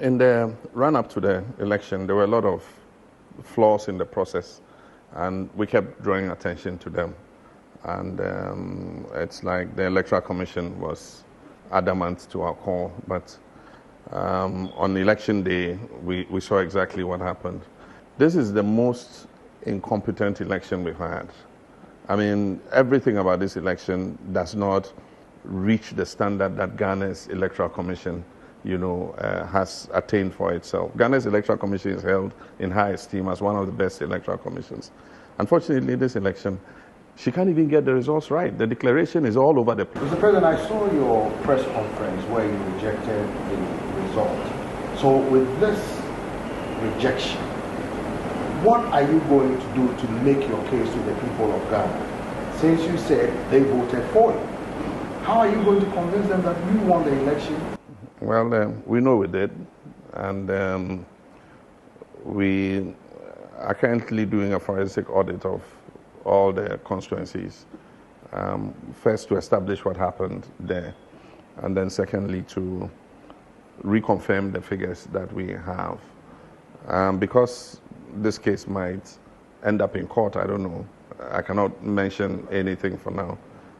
In the run-up to the election, there were a lot of flaws in the process, and we kept drawing attention to them. And it's like the Electoral Commission was adamant to our call, but on election day, we saw exactly what happened. This is the most incompetent election we've had. I mean, everything about this election does not reach the standard that Ghana's Electoral Commission, has attained for itself. Ghana's Electoral Commission is held in high esteem as one of the best electoral commissions. Unfortunately, this election, she can't even get the results right. The declaration is all over the place. Mr. President, I saw your press conference where you rejected the result. So with this rejection, what are you going to do to make your case to the people of Ghana? Since you said they voted for you, how are you going to convince them that you won the election? Well, we know we did, and we are currently doing a forensic audit of all the constituencies. First, to establish what happened there, and then secondly, to reconfirm the figures that we have. Because this case might end up in court, I don't know. I cannot mention anything for now,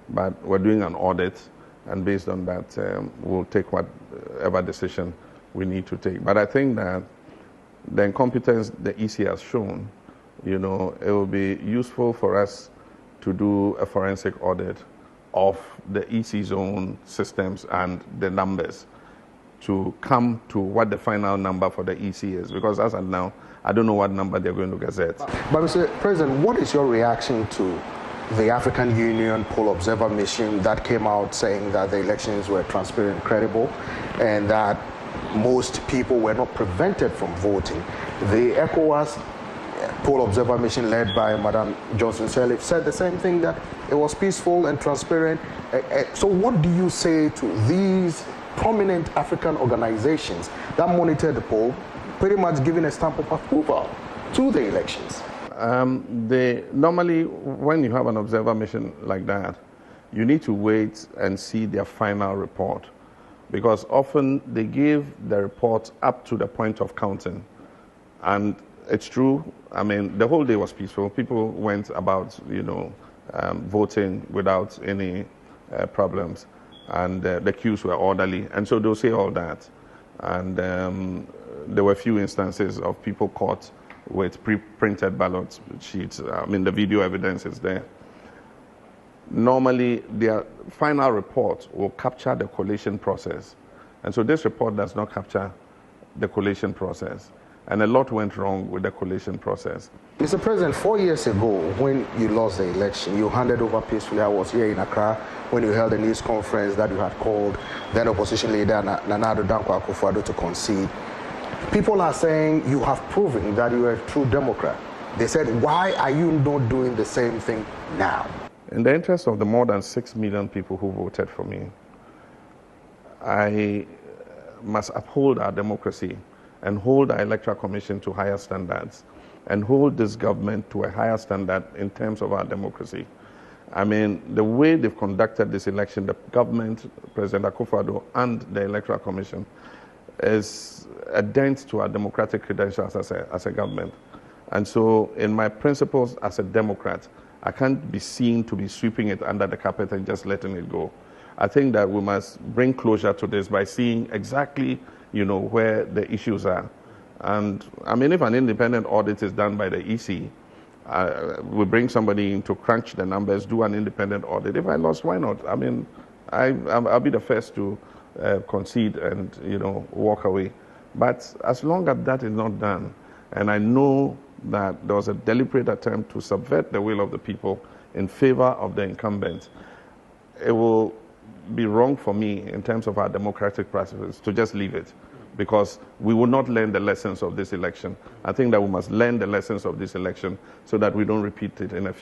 but we're doing an audit, and based on that, we'll take whatever decision we need to take. But I think that the incompetence the EC has shown, it will be useful for us to do a forensic audit of the EC's own systems and the numbers to come to what the final number for the EC is. Because as of now, I don't know what number they're going to gazette. But Mr. President, what is your reaction to the African Union poll observer mission that came out saying that the elections were transparent and credible and that most people were not prevented from voting? The ECOWAS poll observer mission led by Madam Johnson Sirleaf said the same thing, that it was peaceful and transparent. So what do you say to these prominent African organizations that monitored the poll, pretty much giving a stamp of approval to the elections? Normally, when you have an observer mission like that, you need to wait and see their final report, because often they give the report up to the point of counting. And it's true, I mean, the whole day was peaceful. People went about, voting without any problems, and the queues were orderly. And so they'll say all that. And there were a few instances of people caught with pre-printed ballot sheets. I mean, the video evidence is there. Normally, their final report will capture the collation process. And so this report does not capture the collation process. And a lot went wrong with the collation process. Mr. President, 4 years ago, when you lost the election, you handed over peacefully. I was here in Accra when you held a news conference that you had called then opposition leader Nana Addo Dankwa Akufo-Addo to concede. People are saying you have proven that you are a true Democrat. They said, why are you not doing the same thing now? In the interest of the more than 6 million people who voted for me, I must uphold our democracy and hold our Electoral Commission to higher standards and hold this government to a higher standard in terms of our democracy. I mean, the way they've conducted this election, the government, President Akufo-Addo, and the Electoral Commission, is a dent to our democratic credentials as a government. And so in my principles as a Democrat, I can't be seen to be sweeping it under the carpet and just letting it go. I think that we must bring closure to this by seeing exactly, where the issues are. And I mean, if an independent audit is done by the EC, we bring somebody in to crunch the numbers, do an independent audit. If I lost, why not? I mean, I'll be the first to concede and, walk away. But as long as that is not done, and I know that there was a deliberate attempt to subvert the will of the people in favor of the incumbent, it will be wrong for me in terms of our democratic practices to just leave it, because we will not learn the lessons of this election. I think that we must learn the lessons of this election so that we don't repeat it in the future.